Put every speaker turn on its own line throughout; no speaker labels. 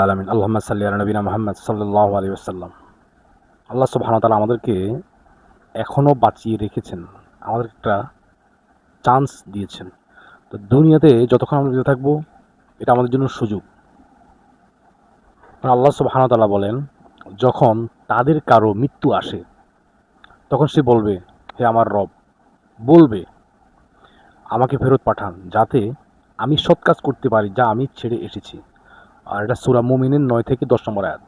আলামিন আল্লাহুম্মা সাল্লি আলা নবিনা মুহাম্মদ সাল্লাল্লাহু আলাইহি ওয়াসাল্লাম। আল্লাহ সুবহানাহু ওয়া তাআলা আমাদেরকে এখনো বাঁচিয়ে রেখেছেন। আমাদের একটা চান্স দিয়েছেন। তো দুনিয়াতে যতক্ষণ আমরা বেঁচে থাকবো এটা আমাদের জন্য সুযোগ। কারণ আল্লাহ সুবহানাহু ওয়া তাআলা বলেন, যখন তাদের কারো মৃত্যু আসে তখন সে বলবে, হে আমার রব, বলবে আমাকে ফেরত পাঠান যাতে আমি সৎ কাজ করতে পারি যা আমি ছেড়ে এসেছি। আর এটা সূরা মুমিনের 9 থেকে 10 নম্বর আয়াত।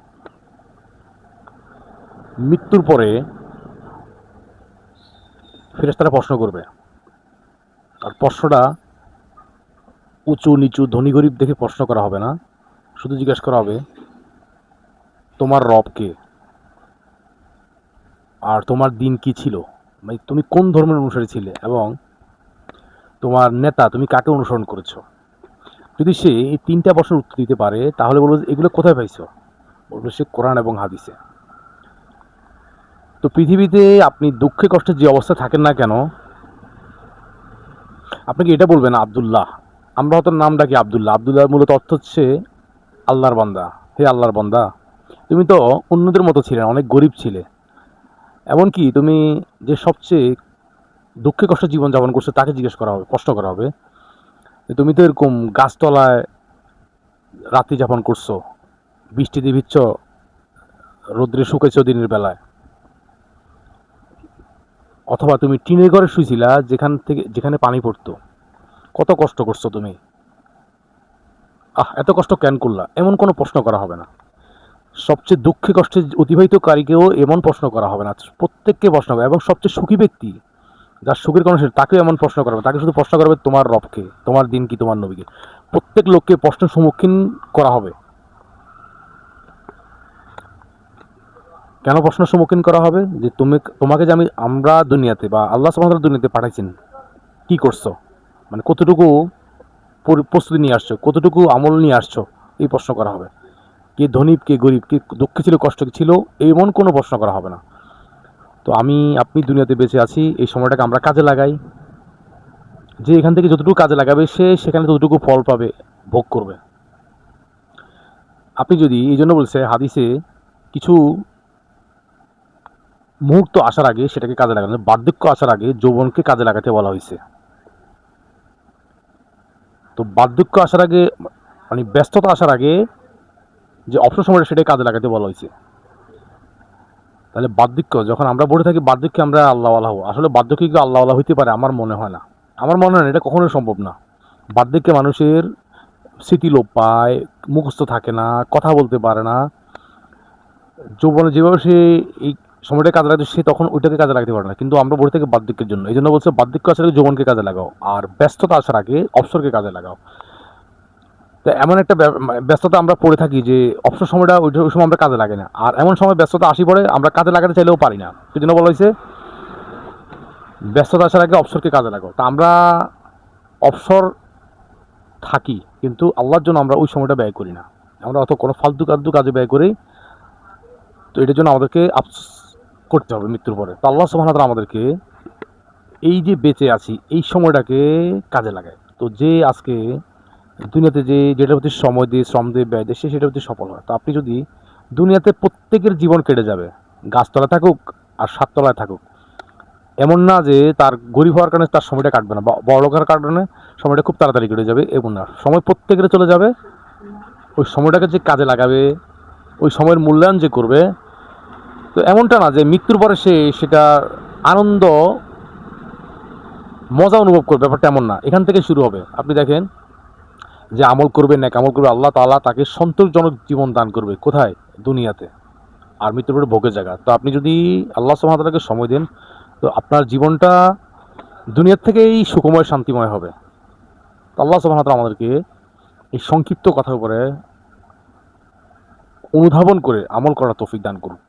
মৃত্যুর পরে ফেরেশতারা প্রশ্ন করবে, আর প্রশ্নটা উঁচু নিচু ধনী গরিব দেখে প্রশ্ন করা হবে না, শুধু জিজ্ঞাসা করা হবে তোমার রব কে, আর তোমার দিন কি ছিল, মানে তুমি কোন ধর্মের অনুসারী ছিলে, এবং তোমার নেতা তুমি কাকে অনুসরণ করেছো। যদি সে এই 3টা প্রশ্নের উত্তর দিতে পারে তাহলে বলবো যে এগুলো কোথায় পাইছো, বলবে সে কোরআন এবং হাদিসে। তো পৃথিবীতে আপনি দুঃখে কষ্টে যে অবস্থায় থাকেন না কেন, আপনাকে এটা বলবেন আব্দুল্লাহ। আমরা হয়তো নাম ডাকি আব্দুল্লাহ। আব্দুল্লাহ মূলত অর্থ হচ্ছে আল্লাহর বান্দা। হে আল্লাহর বান্দা, তুমি তো অন্যদের মতো ছিলে না, অনেক গরিব ছিলে। এমনকি তুমি যে সবচেয়ে দুঃখে কষ্টে জীবনযাপন করছো তাকে জিজ্ঞেস করা হবে, প্রশ্ন করা হবে যে তুমি তো এরকম গাছতলায় রাত্রি যাপন করছো, বৃষ্টিতে ভিজছ, রৌদ্রে শুকাইছো দিনের বেলায়, অথবা তুমি টিনের ঘরে শুয়েছিলা যেখানে পানি পড়তো। কত কষ্ট করছো তুমি, এত কষ্ট কেন করলা, এমন কোনো প্রশ্ন করা হবে না। সবচেয়ে দুঃখে কষ্টে অতিবাহিতকারীকেও এমন প্রশ্ন করা হবে না, প্রত্যেককে প্রশ্ন হবে। এবং সবচেয়ে সুখী ব্যক্তি, যার সুখের কোনো শেষ, তাকেও এমন প্রশ্ন করা হবে। তাকে শুধু প্রশ্ন করা হবে তোমার রবকে, তোমার দিন কি, তোমার নবীকে। প্রত্যেক লোককে প্রশ্নের সম্মুখীন করা হবে। কেন প্রশ্নের সম্মুখীন করা হবে? যে তোমাকে যে আমরা দুনিয়াতে বা আল্লাহ সুবহানাহু ওয়া তাআলা দুনিয়াতে পাঠাইছেন, কি করছো, মানে কতটুকু প্রস্তুতি নিয়ে আসছো, কতটুকু আমল নিয়ে আসছো, এই প্রশ্ন করা হবে। কে ধনী কে গরিব, কে দুঃখে ছিল কষ্ট ছিল, এমন কোনো প্রশ্ন করা হবে না। তো আপনি দুনিয়াতে বেঁচে আছি, এই সময়টাকে আমরা কাজে লাগাই। যে এখান থেকে যতটুকু কাজে লাগাবে সে সেখানে ততটুকু ফল পাবে, ভোগ করবে। আপনি যদি, এই জন্য বলছে হাদিসে, কিছু মুহূর্ত আসার আগে সেটাকে কাজে লাগানো, বার্ধক্য আসার আগে যৌবনকে কাজে লাগাতে বলা হয়েছে। তো বার্ধক্য আসার আগে, মানে ব্যস্ততা আসার আগে যে অবসর সময়টা সেটাই কাজে লাগাতে বলা হয়েছে। তাহলে বার্ধক্য যখন আমরা বলে থাকি, বার্ধক্যে আমরা আল্লাহওয়ালা হবো, আসলে বার্ধক্যে কি আল্লাহওয়ালা হইতে পারে? আমার মনে হয় না। আমার মনে হয় না, এটা কখনোই সম্ভব না। বার্ধক্যে মানুষের স্মৃতি লোপ পায়, মুখস্থ থাকে না, কথা বলতে পারে না। যৌবনে যেভাবে সে এই সময়টা কাজে লাগছে, সে তখন ওইটাকে কাজে লাগাতে পারে না। কিন্তু আমরা বলে থাকি বার্ধক্যের জন্য, এই জন্য বলছে বার্ধক্য আসার আগে যৌবনকে কাজে লাগাও, আর ব্যস্ততা আসার আগে অবসরকে কাজে লাগাও। তো এমন একটা ব্যস্ততা আমরা পড়ে থাকি যে অবসর সময়টা ওই সময় আমরা কাজে লাগে না, আর এমন সময় ব্যস্ততা আসি পড়ে আমরা কাজে লাগাতে চাইলেও পারি না। সেই জন্য বলা হয়েছে ব্যস্ততা আসার আগে অবসরকে কাজে লাগাও। তা আমরা অবসর থাকি, কিন্তু আল্লাহর জন্য আমরা ওই সময়টা ব্যয় করি না। আমরা অত কোনো ফালতু কাজে ব্যয় করি। তো এটার জন্য আমাদেরকে আফসোস করতে হবে মৃত্যুর পরে। তো আল্লাহ সুবহানাহু ওয়া তাআলা আমাদেরকে এই যে বেঁচে আছি এই সময়টাকে কাজে লাগায়। তো যে আজকে দুনিয়াতে যেটার প্রতি সময় দিয়ে, শ্রম দিয়ে, ব্যয় দিয়ে, সেটার প্রতি সফল হয়। তো আপনি যদি, দুনিয়াতে প্রত্যেকের জীবন কেটে যাবে, গাছতলায় থাকুক আর সাততলায় থাকুক। এমন না যে তার গরিব হওয়ার কারণে তার সময়টা কাটবে না, বা বড়লোক হওয়ার কারণে সময়টা খুব তাড়াতাড়ি কেটে যাবে, এমন না। সময় প্রত্যেকের চলে যাবে। ওই সময়টাকে যে কাজে লাগাবে, ওই সময়ের মূল্যায়ন যে করবে, তো এমনটা না যে মৃত্যুর পরে সেটা আনন্দ মজা অনুভব করবে, ব্যাপারটা এমন না। এখান থেকে শুরু হবে। আপনি দেখেন, যে আমল করবে, নেক আমল করবে, আল্লাহ তাআলা তাকে সন্তোষজনক জীবন দান করবে। কোথায়? দুনিয়াতে। আর মৃত্যুর পরে ভোগের জায়গা। তো আপনি যদি আল্লাহ সুবহানাহু ওয়া তাআলাকে সময় দেন, তো আপনার জীবনটা দুনিয়ার থেকেই সুখময়, শান্তিময় হবে। তো আল্লাহ সুবহানাহু ওয়া তাআলা আমাদেরকে এই সংক্ষিপ্ত কথার উপরে অনুধাবন করে আমল করার তৌফিক দান করুন।